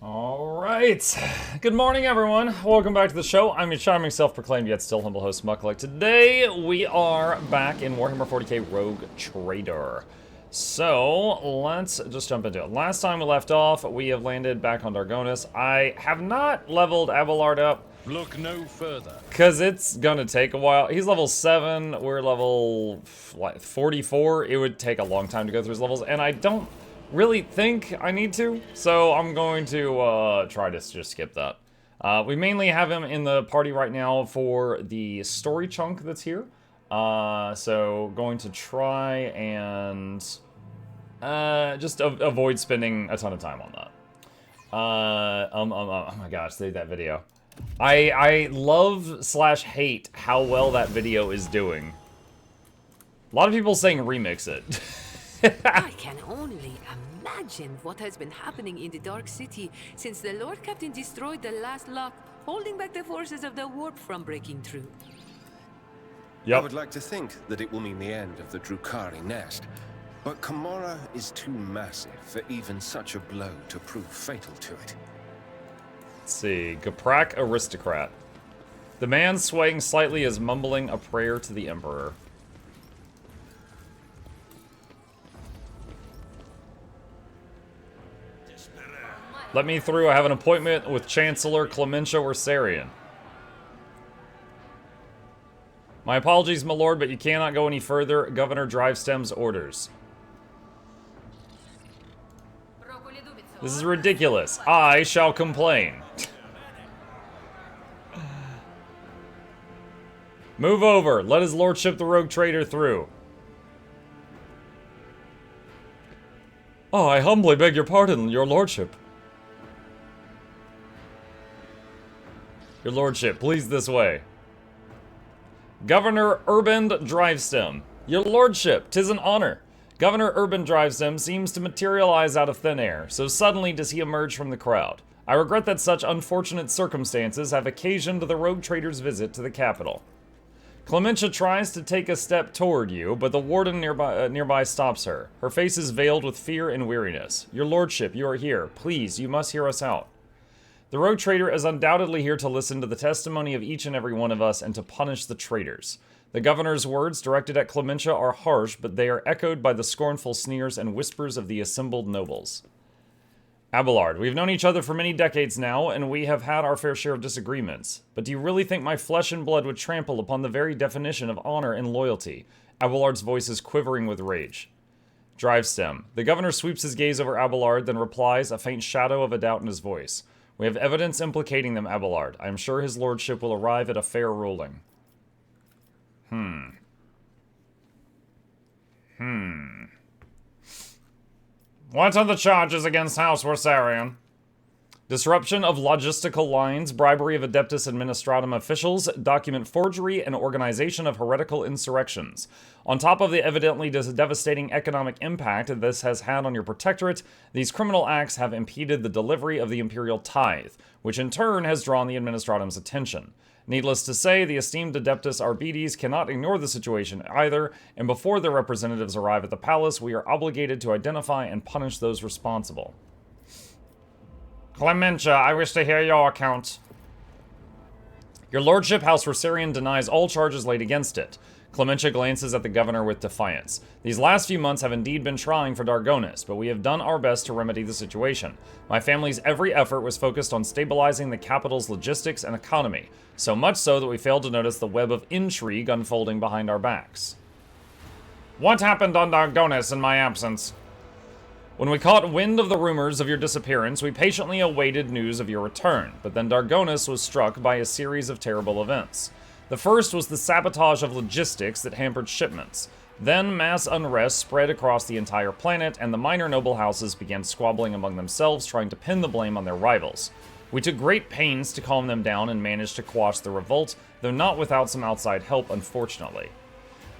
Alright, good morning everyone, welcome back to the show. I'm your charming self-proclaimed yet still humble host Mukluk. Today we are back in Warhammer 40k Rogue Trader. So, let's just jump into it. Last time we left off, we have landed back on Dargonis. I have not leveled Abelard up. Look no further. Because it's gonna take a while. He's level 7, we're level 44. It would take a long time to go through his levels, and I don't really think I need to, so I'm going to try to just skip that. We mainly have him in the party right now for the story chunk that's here. So going to try and just avoid spending a ton of time on that. Oh my gosh, save that video. I love / hate how well that video is doing. A lot of people saying remix it. I can only imagine what has been happening in the Dark City since the Lord Captain destroyed the last lock, holding back the forces of the warp from breaking through. Yep. I would like to think that it will mean the end of the Drukhari nest, but Kamara is too massive for even such a blow to prove fatal to it. Let's see, Gaprak Aristocrat. The man swaying slightly is mumbling a prayer to the Emperor. Let me through, I have an appointment with Chancellor Clementia Orsarian. My apologies, my lord, but you cannot go any further. Governor Drivestem's orders. This is ridiculous. I shall complain. Move over. Let his lordship the rogue trader through. Oh, I humbly beg your pardon, your lordship. Your lordship, please this way. Governor Urban Drivestem. Your lordship, 'tis an honor. Governor Urban Drivestem seems to materialize out of thin air, so suddenly does he emerge from the crowd. I regret that such unfortunate circumstances have occasioned the rogue trader's visit to the capital. Clementia tries to take a step toward you, but the warden nearby stops her. Her face is veiled with fear and weariness. Your lordship, you are here. Please, you must hear us out. The rogue trader is undoubtedly here to listen to the testimony of each and every one of us and to punish the traitors. The governor's words directed at Clementia are harsh, but they are echoed by the scornful sneers and whispers of the assembled nobles. Abelard, we've known each other for many decades now, and we have had our fair share of disagreements. But do you really think my flesh and blood would trample upon the very definition of honor and loyalty? Abelard's voice is quivering with rage. Drivestem. The governor sweeps his gaze over Abelard, then replies, a faint shadow of a doubt in his voice. We have evidence implicating them, Abelard. I am sure his lordship will arrive at a fair ruling. What are the charges against House Worsarian? Disruption of logistical lines, bribery of Adeptus Administratum officials, document forgery, and organization of heretical insurrections. On top of the evidently devastating economic impact this has had on your protectorate, these criminal acts have impeded the delivery of the imperial tithe, which in turn has drawn the Administratum's attention. Needless to say, the esteemed Adeptus Arbites cannot ignore the situation either, and before their representatives arrive at the palace, we are obligated to identify and punish those responsible. Clementia, I wish to hear your account. Your lordship, House Worsarian, denies all charges laid against it. Clementia glances at the governor with defiance. These last few months have indeed been trying for Dargonis, but we have done our best to remedy the situation. My family's every effort was focused on stabilizing the capital's logistics and economy, so much so that we failed to notice the web of intrigue unfolding behind our backs. What happened on Dargonis in my absence? When we caught wind of the rumors of your disappearance, we patiently awaited news of your return, but then Dargonis was struck by a series of terrible events. The first was the sabotage of logistics that hampered shipments. Then mass unrest spread across the entire planet, and the minor noble houses began squabbling among themselves, trying to pin the blame on their rivals. We took great pains to calm them down and managed to quash the revolt, though not without some outside help, unfortunately.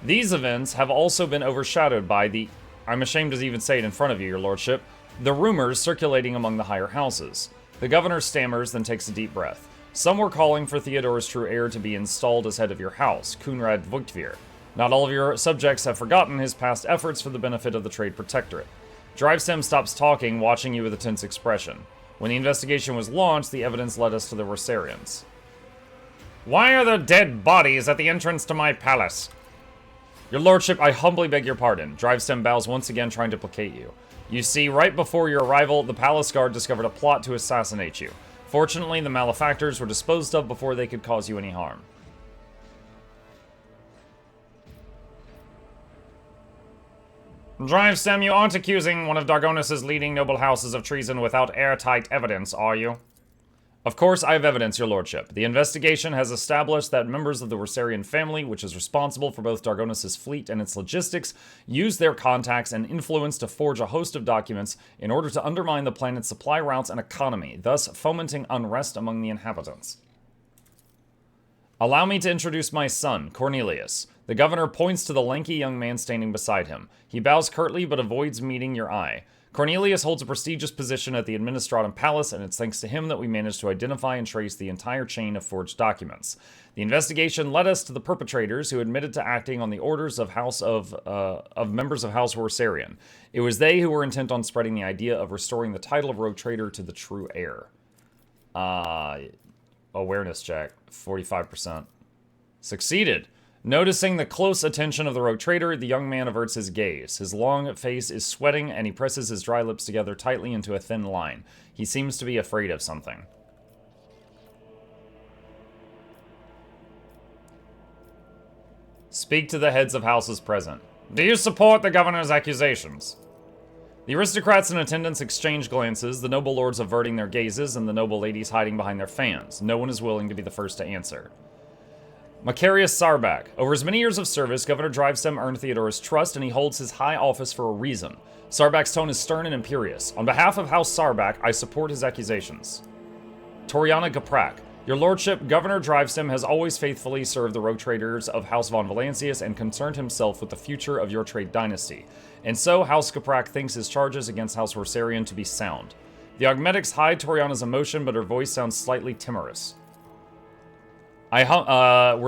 These events have also been overshadowed by the, I'm ashamed to even say it in front of you, your lordship, the rumors circulating among the higher houses. The governor stammers, then takes a deep breath. Some were calling for Theodore's true heir to be installed as head of your house, Kunrad Vuktvir. Not all of your subjects have forgotten his past efforts for the benefit of the Trade Protectorate. Drivestem stops talking, watching you with a tense expression. When the investigation was launched, the evidence led us to the Rosarians. Why are there dead bodies at the entrance to my palace? Your lordship, I humbly beg your pardon. Drivestem bows once again, trying to placate you. You see, right before your arrival, the palace guard discovered a plot to assassinate you. Fortunately, the malefactors were disposed of before they could cause you any harm. Drivestem, you aren't accusing one of Dargonis' leading noble houses of treason without airtight evidence, are you? Of course, I have evidence, your lordship. The investigation has established that members of the Rosarian family, which is responsible for both Dargonis' fleet and its logistics, used their contacts and influence to forge a host of documents in order to undermine the planet's supply routes and economy, thus fomenting unrest among the inhabitants. Allow me to introduce my son, Cornelius. The governor points to the lanky young man standing beside him. He bows curtly but avoids meeting your eye. Cornelius holds a prestigious position at the Administratum Palace, and it's thanks to him that we managed to identify and trace the entire chain of forged documents. The investigation led us to the perpetrators, who admitted to acting on the orders of members of House Rosarian. It was they who were intent on spreading the idea of restoring the title of Rogue Trader to the true heir. Awareness check, 45%. Succeeded. Noticing the close attention of the rogue trader, the young man averts his gaze. His long face is sweating, and he presses his dry lips together tightly into a thin line. He seems to be afraid of something. Speak to the heads of houses present. Do you support the governor's accusations? The aristocrats in attendance exchange glances, the noble lords averting their gazes, and the noble ladies hiding behind their fans. No one is willing to be the first to answer. Macarius Sarbak. Over his many years of service, Governor Drivestem earned Theodora's trust, and he holds his high office for a reason. Sarbak's tone is stern and imperious. On behalf of House Sarbak, I support his accusations. Toriana Gaprak. Your lordship, Governor Drivestem has always faithfully served the rogue traders of House von Valancius and concerned himself with the future of your trade dynasty. And so, House Gaprak thinks his charges against House Rosarian to be sound. The Augmetics hide Toriana's emotion, but her voice sounds slightly timorous. Clementia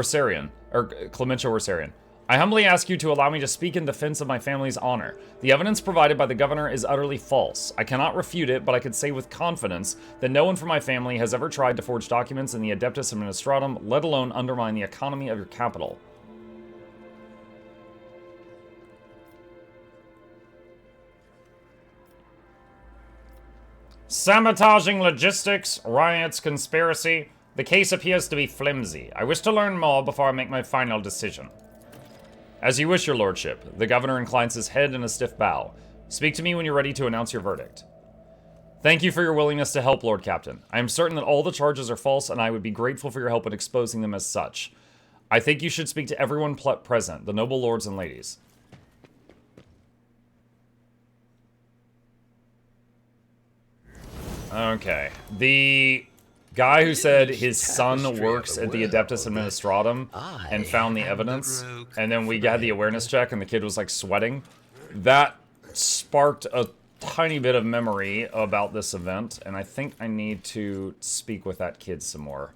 Rosarian. I humbly ask you to allow me to speak in defense of my family's honor. The evidence provided by the governor is utterly false. I cannot refute it, but I could say with confidence that no one from my family has ever tried to forge documents in the Adeptus Administratum, let alone undermine the economy of your capital. Sabotaging logistics, riots, conspiracy. The case appears to be flimsy. I wish to learn more before I make my final decision. As you wish, your lordship. The governor inclines his head in a stiff bow. Speak to me when you're ready to announce your verdict. Thank you for your willingness to help, Lord Captain. I am certain that all the charges are false, and I would be grateful for your help in exposing them as such. I think you should speak to everyone present, the noble lords and ladies. Okay. The guy who said his son works at the Adeptus Administratum and found the evidence, and then we got the awareness check and the kid was like sweating, that sparked a tiny bit of memory about this event, and I think I need to speak with that kid some more.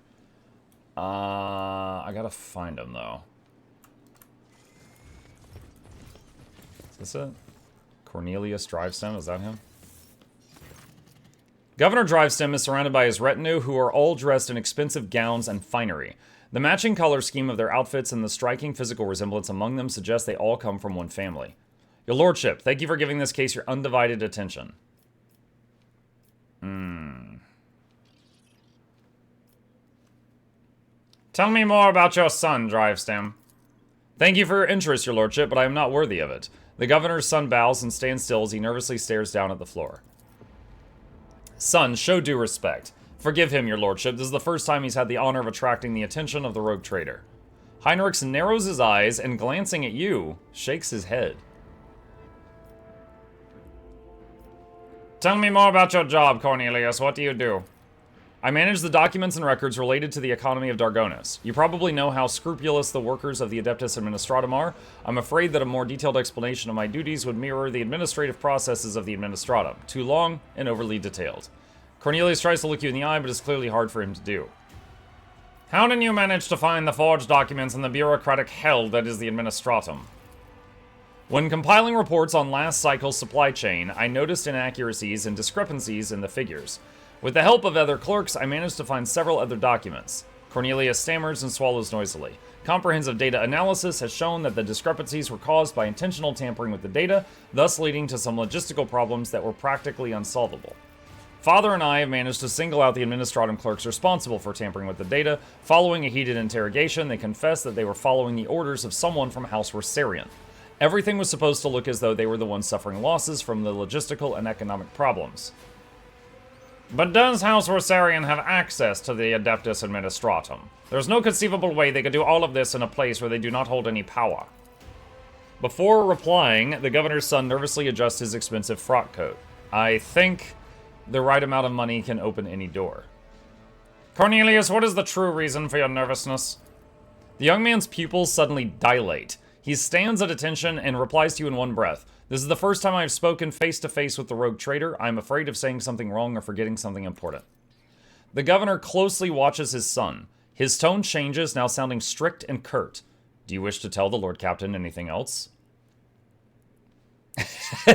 I gotta find him though. Is this it? Cornelius Drivestem, is that him? Governor Drivestem is surrounded by his retinue, who are all dressed in expensive gowns and finery. The matching color scheme of their outfits and the striking physical resemblance among them suggest they all come from one family. Your lordship, thank you for giving this case your undivided attention. Tell me more about your son, Drivestem. Thank you for your interest, your lordship, but I am not worthy of it. The governor's son bows and stands still as he nervously stares down at the floor. Son, show due respect. Forgive him, your lordship. This is the first time he's had the honor of attracting the attention of the rogue trader. Heinrichs narrows his eyes and, glancing at you, shakes his head. Tell me more about your job, Cornelius. What do you do? I manage the documents and records related to the economy of Dargonis. You probably know how scrupulous the workers of the Adeptus Administratum are. I'm afraid that a more detailed explanation of my duties would mirror the administrative processes of the Administratum. Too long and overly detailed. Cornelius tries to look you in the eye, but it's clearly hard for him to do. How did you manage to find the forged documents in the bureaucratic hell that is the Administratum? When compiling reports on last cycle's supply chain, I noticed inaccuracies and discrepancies in the figures. With the help of other clerks, I managed to find several other documents. Cornelius stammers and swallows noisily. Comprehensive data analysis has shown that the discrepancies were caused by intentional tampering with the data, thus leading to some logistical problems that were practically unsolvable. Father and I have managed to single out the administratum clerks responsible for tampering with the data. Following a heated interrogation, they confessed that they were following the orders of someone from House Rosarian. Everything was supposed to look as though they were the ones suffering losses from the logistical and economic problems. But does House Rosarian have access to the Adeptus Administratum? There's no conceivable way they could do all of this in a place where they do not hold any power. Before replying, the governor's son nervously adjusts his expensive frock coat. I think the right amount of money can open any door. Cornelius, what is the true reason for your nervousness? The young man's pupils suddenly dilate. He stands at attention and replies to you in one breath. This is the first time I have spoken face to face with the rogue traitor. I am afraid of saying something wrong or forgetting something important. The governor closely watches his son. His tone changes, now sounding strict and curt. Do you wish to tell the Lord Captain anything else?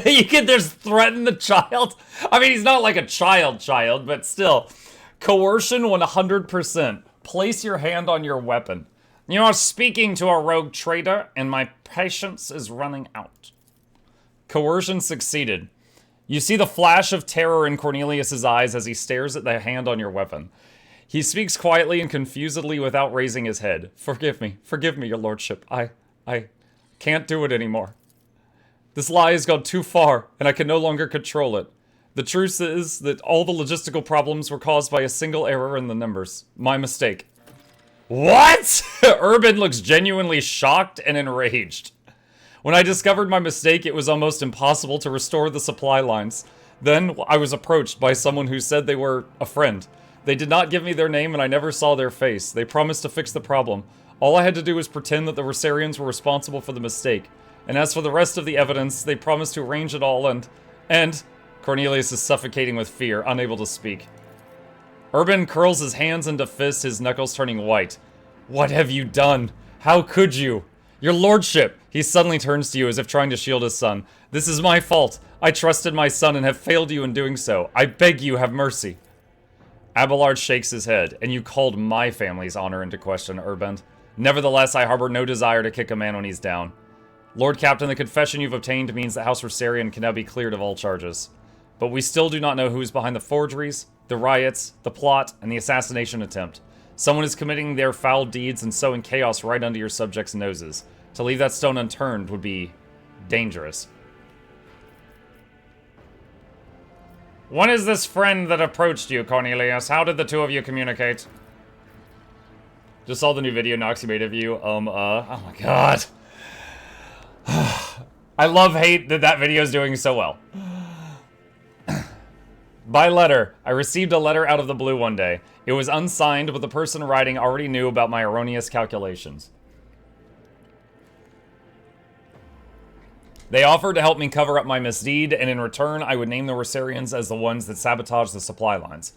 You could just threaten the child. I mean, he's not like a child, but still. Coercion 100%. Place your hand on your weapon. You are speaking to a rogue traitor, and my patience is running out. Coercion succeeded. You see the flash of terror in Cornelius's eyes as he stares at the hand on your weapon. He speaks quietly and confusedly without raising his head. Forgive me, your lordship. I can't do it anymore. This lie has gone too far, and I can no longer control it. The truth is that all the logistical problems were caused by a single error in the numbers. My mistake. What? Urban looks genuinely shocked and enraged. When I discovered my mistake, it was almost impossible to restore the supply lines. Then I was approached by someone who said they were a friend. They did not give me their name and I never saw their face. They promised to fix the problem. All I had to do was pretend that the Rosarians were responsible for the mistake. And as for the rest of the evidence, they promised to arrange it all and Cornelius is suffocating with fear, unable to speak. Urban curls his hands into fists, his knuckles turning white. What have you done? How could you? Your lordship! He suddenly turns to you as if trying to shield his son. This is my fault. I trusted my son and have failed you in doing so. I beg you, have mercy. Abelard shakes his head. And you called my family's honor into question, Urban. Nevertheless, I harbor no desire to kick a man when he's down. Lord Captain, the confession you've obtained means that House Rosarian can now be cleared of all charges. But we still do not know who is behind the forgeries, the riots, the plot, and the assassination attempt. Someone is committing their foul deeds and sowing chaos right under your subjects' noses. To leave that stone unturned would be dangerous. When is this friend that approached you, Cornelius? How did the two of you communicate? Just saw the new video Noxy made of you. Oh my god. I hate that video is doing so well. By letter. I received a letter out of the blue one day. It was unsigned, but the person writing already knew about my erroneous calculations. They offered to help me cover up my misdeed, and in return, I would name the Rosarians as the ones that sabotaged the supply lines.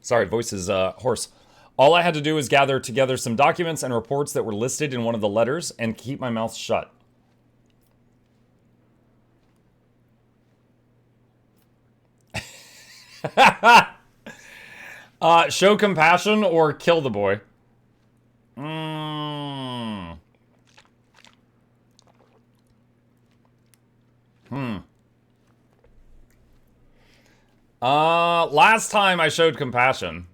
Sorry, voice is hoarse. All I had to do was gather together some documents and reports that were listed in one of the letters and keep my mouth shut. Show compassion or kill the boy. Last time I showed compassion.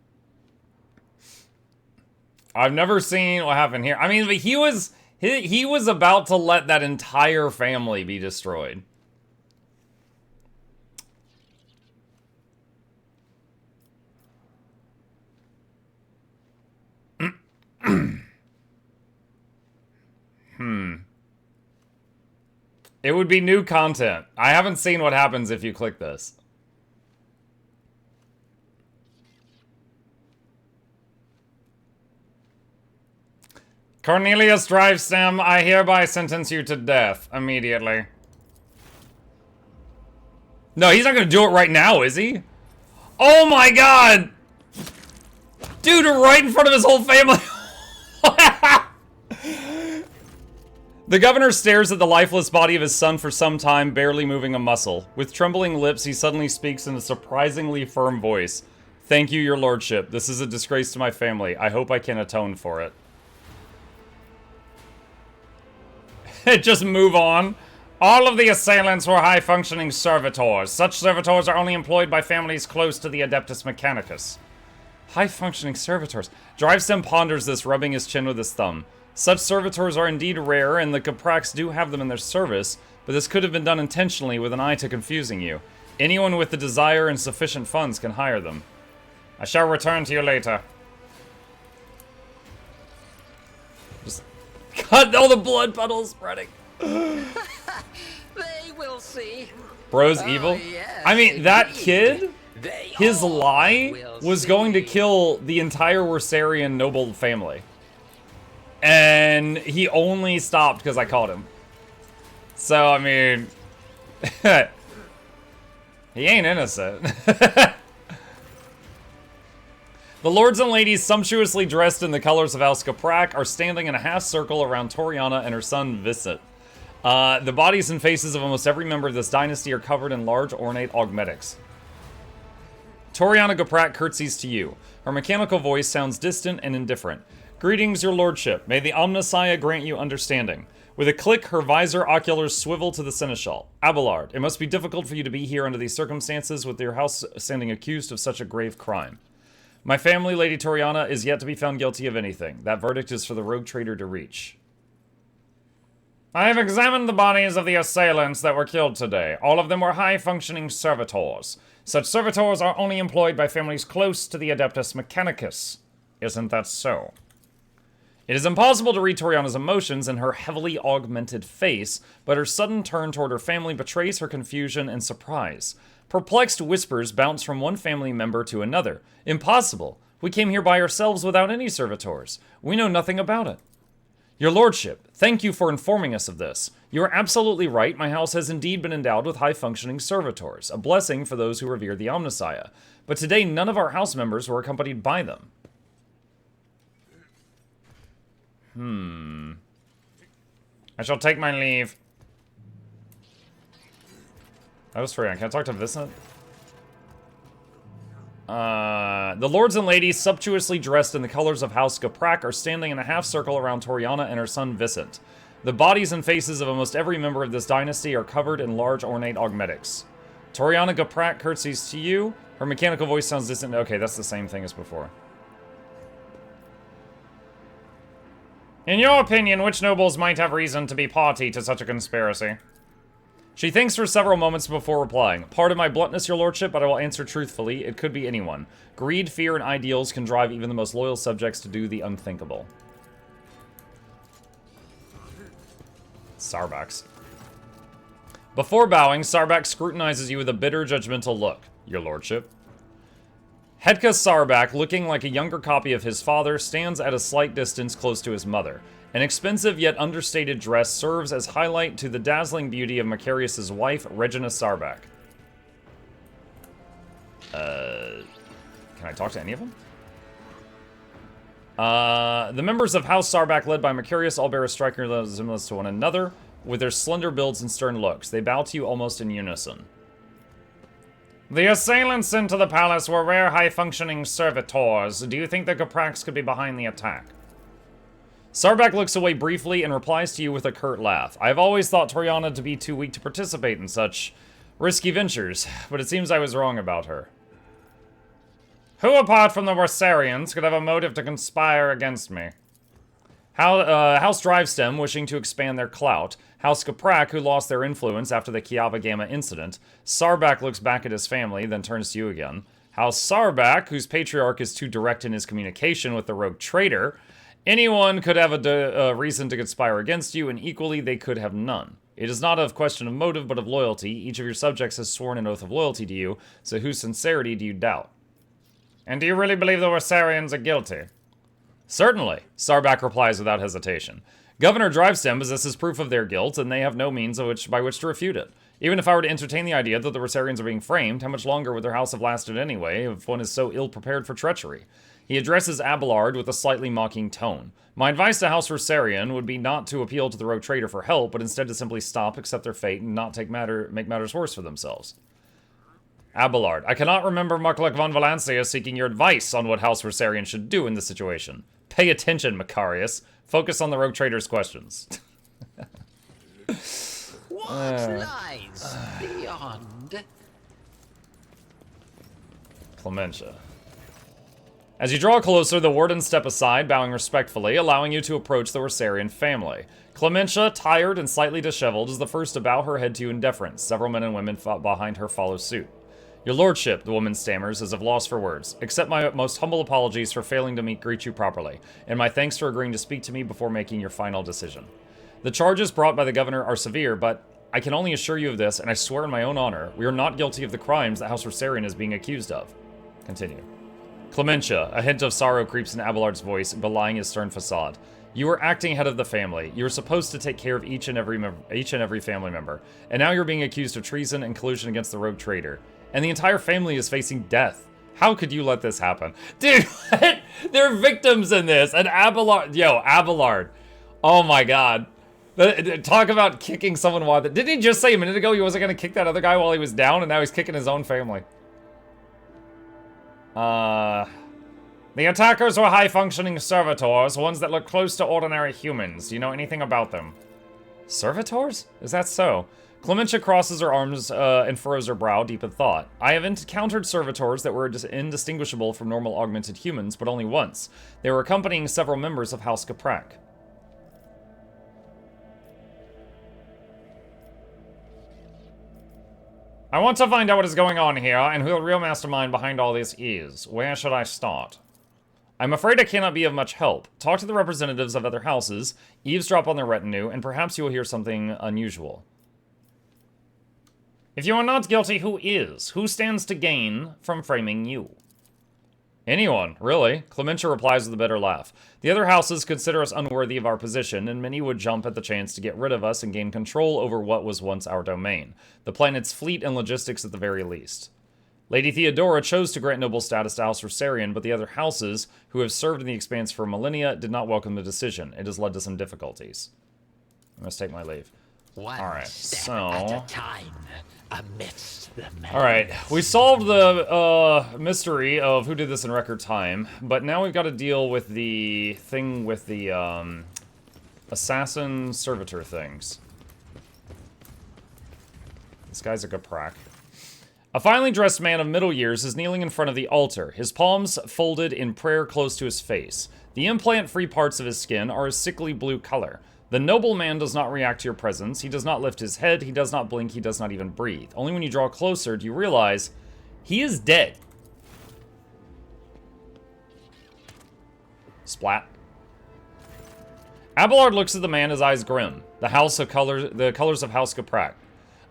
I've never seen what happened here. I mean, but he was about to let that entire family be destroyed. It would be new content. I haven't seen what happens if you click this. Cornelius Drivestem, I hereby sentence you to death immediately. No, he's not gonna do it right now, is he? Oh my god! Dude, right in front of his whole family. The governor stares at the lifeless body of his son for some time, barely moving a muscle. With trembling lips, he suddenly speaks in a surprisingly firm voice. Thank you, your lordship. This is a disgrace to my family. I hope I can atone for it. Just move on. All of the assailants were high-functioning servitors. Such servitors are only employed by families close to the Adeptus Mechanicus. High-functioning servitors. Drivestem ponders this, rubbing his chin with his thumb. Such servitors are indeed rare, and the Caprax do have them in their service, but this could have been done intentionally with an eye to confusing you. Anyone with the desire and sufficient funds can hire them. I shall return to you later. Just cut all the blood puddles spreading. They will see. Bro's evil? Yes, I mean, that indeed. kid, They his all lie will was going to see. kill the entire Wersarian noble family. And he only stopped because I caught him. So, I mean... he ain't innocent. The lords and ladies sumptuously dressed in the colors of House Caprak are standing in a half circle around Toriana and her son Viscit. The bodies and faces of almost every member of this dynasty are covered in large ornate augmetics. Toriana Caprak curtsies to you. Her mechanical voice sounds distant and indifferent. Greetings, your lordship. May the Omnissiah grant you understanding. With a click, her visor oculars swivel to the seneschal. Abelard, it must be difficult for you to be here under these circumstances with your house standing accused of such a grave crime. My family, Lady Toriana, is yet to be found guilty of anything. That verdict is for the rogue trader to reach. I have examined the bodies of the assailants that were killed today. All of them were high-functioning servitors. Such servitors are only employed by families close to the Adeptus Mechanicus. Isn't that so? It is impossible to read Toriana's emotions in her heavily augmented face, but her sudden turn toward her family betrays her confusion and surprise. Perplexed whispers bounce from one family member to another. Impossible! We came here by ourselves without any servitors. We know nothing about it. Your lordship, thank you for informing us of this. You are absolutely right. My house has indeed been endowed with high-functioning servitors, a blessing for those who revere the Omnissiah. But today, none of our house members were accompanied by them. I shall take my leave. I was free. Can I talk to Viscit? The lords and ladies, sumptuously dressed in the colors of House Caprak, are standing in a half circle around Toriana and her son Viscit. The bodies and faces of almost every member of this dynasty are covered in large ornate augmetics. Toriana Caprak curtsies to you. Her mechanical voice sounds distant. Okay, that's the same thing as before. In your opinion, which nobles might have reason to be party to such a conspiracy? She thinks for several moments before replying. Pardon my bluntness, your lordship, but I will answer truthfully. It could be anyone. Greed, fear, and ideals can drive even the most loyal subjects to do the unthinkable. Sarbax. Before bowing, Sarbax scrutinizes you with a bitter, judgmental look. Your lordship. Hedka Sarback, looking like a younger copy of his father, stands at a slight distance close to his mother. An expensive yet understated dress serves as highlight to the dazzling beauty of Macarius' wife, Regina Sarback. Can I talk to any of them? The members of House Sarback, led by Macarius, all bear a striking resemblance to one another, with their slender builds and stern looks. They bow to you almost in unison. The assailants into the palace were rare high-functioning servitors. Do you think the Caprax could be behind the attack? Sarback looks away briefly and replies to you with a curt laugh. I have always thought Toriana to be too weak to participate in such risky ventures, but it seems I was wrong about her. Who apart from the Wersarians could have a motive to conspire against me? House Drivestem, wishing to expand their clout. House Caprak, who lost their influence after the Kiava Gamma incident. Sarback looks back at his family, then turns to you again. House Sarback, whose patriarch is too direct in his communication with the rogue traitor. Anyone could have a reason to conspire against you, and equally they could have none. It is not a question of motive, but of loyalty. Each of your subjects has sworn an oath of loyalty to you, so whose sincerity do you doubt? And do you really believe the Wersarians are guilty? Certainly, Sarback replies without hesitation. Governor Drivestem possesses proof of their guilt, and they have no means by which to refute it. Even if I were to entertain the idea that the Wersarians are being framed, how much longer would their house have lasted anyway if one is so ill-prepared for treachery? He addresses Abelard with a slightly mocking tone. My advice to House Rosarian would be not to appeal to the rogue trader for help, but instead to simply stop, accept their fate, and not make matters worse for themselves. Abelard, I cannot remember Mukluk von Valencia seeking your advice on what House Rosarian should do in this situation. Pay attention, Macarius. Focus on the rogue trader's questions. What lies beyond? Clementia. As you draw closer, the wardens step aside, bowing respectfully, allowing you to approach the Rosarian family. Clementia, tired and slightly disheveled, is the first to bow her head to you in deference. Several men and women behind her follow suit. Your lordship, the woman stammers, as if lost for words. Accept my most humble apologies for failing to greet you properly, and my thanks for agreeing to speak to me before making your final decision. The charges brought by the governor are severe, but I can only assure you of this, and I swear in my own honor, we are not guilty of the crimes that House Rosarian is being accused of. Continue. Clementia, a hint of sorrow creeps in Abelard's voice, belying his stern facade. You were acting head of the family. You were supposed to take care of each and every family member, and now you're being accused of treason and collusion against the rogue trader. And the entire family is facing death. How could you let this happen? Dude, what? There are victims in this, and Abelard, Abelard. Oh my god. Talk about kicking someone while... Didn't he just say a minute ago he wasn't going to kick that other guy while he was down, and now he's kicking his own family? The attackers were high-functioning servitors, ones that look close to ordinary humans. Do you know anything about them? Servitors? Is that so? Clementia crosses her arms and furrows her brow, deep in thought. I have encountered servitors that were indistinguishable from normal augmented humans, but only once. They were accompanying several members of House Caprak. I want to find out what is going on here, and who the real mastermind behind all this is. Where should I start? I'm afraid I cannot be of much help. Talk to the representatives of other houses, eavesdrop on their retinue, and perhaps you will hear something unusual. If you are not guilty, who is? Who stands to gain from framing you? Anyone, really. Clementia replies with a bitter laugh. The other houses consider us unworthy of our position, and many would jump at the chance to get rid of us and gain control over what was once our domain. The planet's fleet and logistics at the very least. Lady Theodora chose to grant noble status to House Rosarian, but the other houses, who have served in the Expanse for millennia, did not welcome the decision. It has led to some difficulties. I must take my leave. One step at a time amidst the madness. Alright, we solved the mystery of who did this in record time, but now we've got to deal with the thing with the assassin servitor things. This guy's a Caprak. A finely dressed man of middle years is kneeling in front of the altar, his palms folded in prayer close to his face. The implant-free parts of his skin are a sickly blue color. The noble man does not react to your presence, he does not lift his head, he does not blink, he does not even breathe. Only when you draw closer do you realize he is dead. Splat. Abelard looks at the man, his eyes grim. The colors of House Caprak.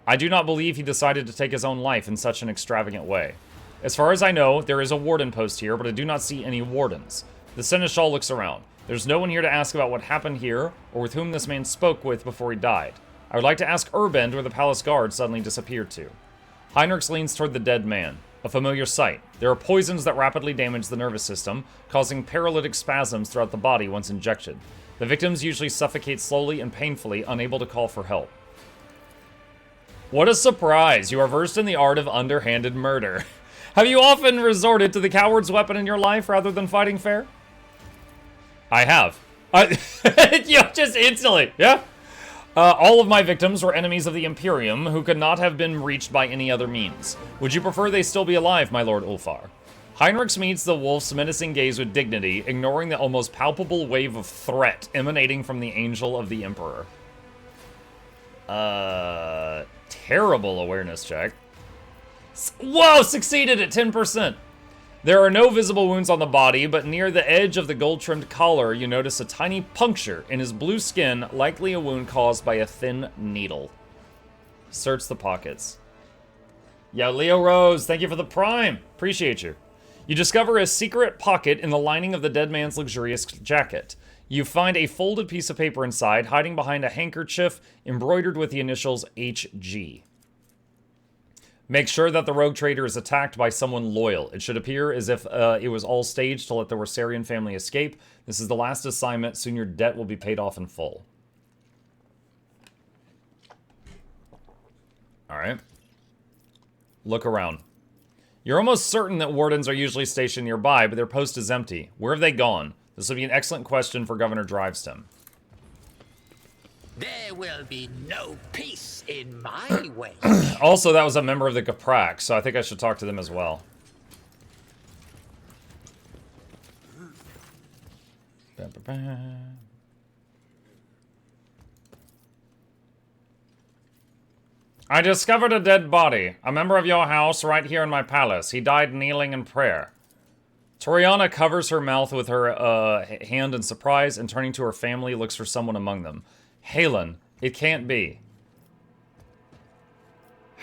I do not believe he decided to take his own life in such an extravagant way. As far as I know, there is a warden post here, but I do not see any wardens. The Seneschal looks around. There's no one here to ask about what happened here, or with whom this man spoke with before he died. I would like to ask Urbend where the palace guard suddenly disappeared to. Heinrichs leans toward the dead man. A familiar sight. There are poisons that rapidly damage the nervous system, causing paralytic spasms throughout the body once injected. The victims usually suffocate slowly and painfully, unable to call for help. What a surprise! You are versed in the art of underhanded murder. Have you often resorted to the coward's weapon in your life rather than fighting fair? I have. Just instantly, yeah? All of my victims were enemies of the Imperium who could not have been reached by any other means. Would you prefer they still be alive, my Lord Ulfar? Heinrichs meets the wolf's menacing gaze with dignity, ignoring the almost palpable wave of threat emanating from the Angel of the Emperor. Terrible awareness check. Whoa, succeeded at 10%. There are no visible wounds on the body, but near the edge of the gold-trimmed collar, you notice a tiny puncture in his blue skin, likely a wound caused by a thin needle. Search the pockets. Yo, Leo Rose, thank you for the prime. Appreciate you. You discover a secret pocket in the lining of the dead man's luxurious jacket. You find a folded piece of paper inside, hiding behind a handkerchief embroidered with the initials HG. Make sure that the rogue trader is attacked by someone loyal. It should appear as if it was all staged to let the Rosarian family escape. This is the last assignment. Soon your debt will be paid off in full. Alright. Look around. You're almost certain that wardens are usually stationed nearby, but their post is empty. Where have they gone? This would be an excellent question for Governor Drivestem. There will be no peace in my way. Also, that was a member of the Kaprak, so I think I should talk to them as well. I discovered a dead body. A member of your house right here in my palace. He died kneeling in prayer. Toriana covers her mouth with her hand in surprise and turning to her family looks for someone among them. Halen, it can't be.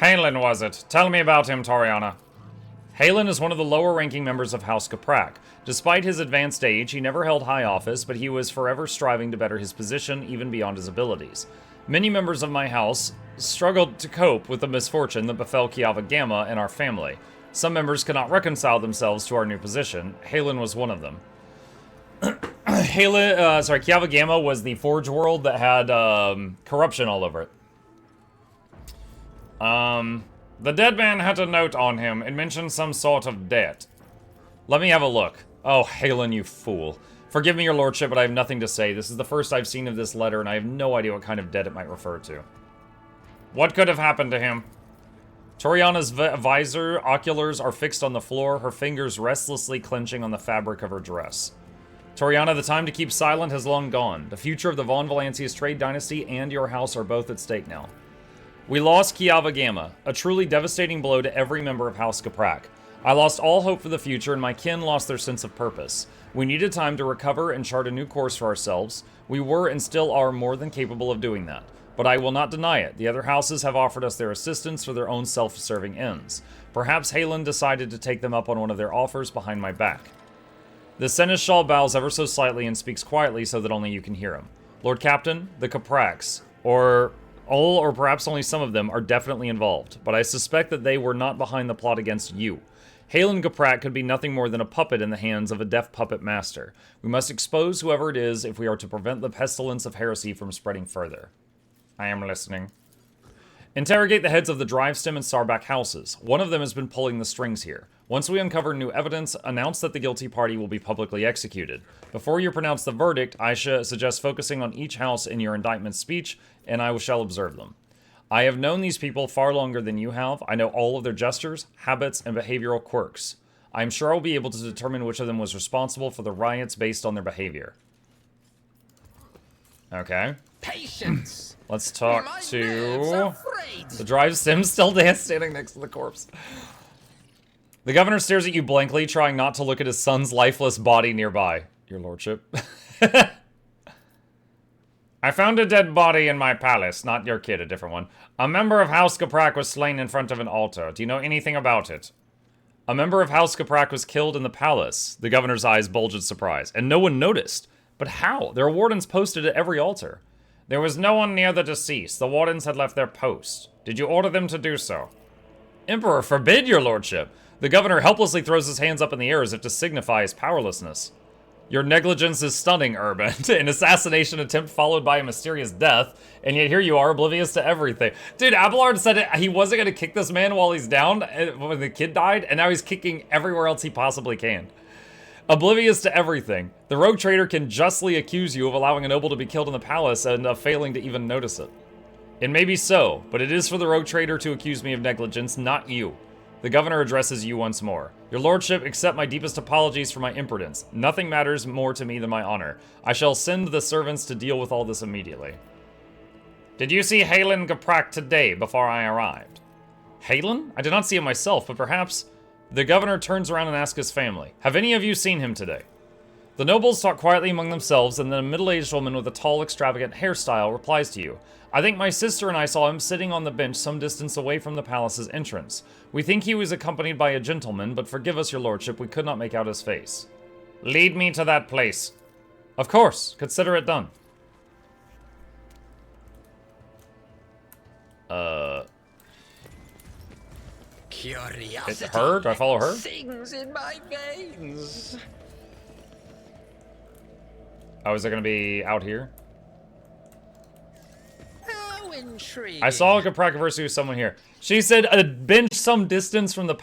Halen was it. Tell me about him, Toriana. Halen is one of the lower-ranking members of House Kaprak. Despite his advanced age, he never held high office, but he was forever striving to better his position, even beyond his abilities. Many members of my house struggled to cope with the misfortune that befell Kiava Gamma and our family. Some members could not reconcile themselves to our new position. Halen was one of them. Kiava Gamma was the Forge world that had corruption all over it. The dead man had a note on him. It mentioned some sort of debt. Let me have a look. Oh, Halen, you fool. Forgive me, your lordship, but I have nothing to say. This is the first I've seen of this letter, and I have no idea what kind of debt it might refer to. What could have happened to him? Toriana's visor oculars are fixed on the floor, her fingers restlessly clenching on the fabric of her dress. Toriana, the time to keep silent has long gone. The future of the Von Valancius trade dynasty and your house are both at stake now. We lost Kiava Gamma, a truly devastating blow to every member of House Kaprak. I lost all hope for the future, and my kin lost their sense of purpose. We needed time to recover and chart a new course for ourselves. We were and still are more than capable of doing that. But I will not deny it. The other houses have offered us their assistance for their own self-serving ends. Perhaps Halen decided to take them up on one of their offers behind my back. The Seneschal bows ever so slightly and speaks quietly so that only you can hear him. Lord Captain, the Kapraks, or all or perhaps only some of them, are definitely involved, but I suspect that they were not behind the plot against you. Halen Kaprak could be nothing more than a puppet in the hands of a deaf puppet master. We must expose whoever it is if we are to prevent the pestilence of heresy from spreading further. I am listening. Interrogate the heads of the Drivestem and Starback houses. One of them has been pulling the strings here. Once we uncover new evidence, announce that the guilty party will be publicly executed. Before you pronounce the verdict, I suggest focusing on each house in your indictment speech, and I shall observe them. I have known these people far longer than you have. I know all of their gestures, habits, and behavioral quirks. I am sure I'll be able to determine which of them was responsible for the riots based on their behavior. Okay. Patience. Let's talk to the Drivestem, still standing next to the corpse. The governor stares at you blankly, trying not to look at his son's lifeless body nearby. Your lordship. I found a dead body in my palace. Not your kid, a different one. A member of House Kaprak was slain in front of an altar. Do you know anything about it? A member of House Kaprak was killed in the palace. The governor's eyes bulged in surprise. And no one noticed. But how? There are wardens posted at every altar. There was no one near the deceased. The wardens had left their post. Did you order them to do so? Emperor forbid, your lordship. The governor helplessly throws his hands up in the air as if to signify his powerlessness. Your negligence is stunning, Urban. An assassination attempt followed by a mysterious death, and yet here you are, oblivious to everything. Dude, Abelard said he wasn't going to kick this man while he's down when the kid died, and now he's kicking everywhere else he possibly can. Oblivious to everything. The rogue trader can justly accuse you of allowing a noble to be killed in the palace and of failing to even notice it. It may be so, but it is for the rogue trader to accuse me of negligence, not you. The governor addresses you once more. Your lordship, accept my deepest apologies for my imprudence. Nothing matters more to me than my honor. I shall send the servants to deal with all this immediately. Did you see Halen Kaprak today before I arrived? Halen? I did not see him myself, but perhaps... The governor turns around and asks his family, have any of you seen him today? The nobles talk quietly among themselves, and then a middle-aged woman with a tall, extravagant hairstyle replies to you. I think my sister and I saw him sitting on the bench some distance away from the palace's entrance. We think he was accompanied by a gentleman, but forgive us, your lordship, we could not make out his face. Lead me to that place. Of course, consider it done. Curiosity. It's her? Do I follow her? Sings in my veins. Oh, is it gonna be out here? How intriguing. I saw a Capracaverse with someone here. She said a bench some distance from the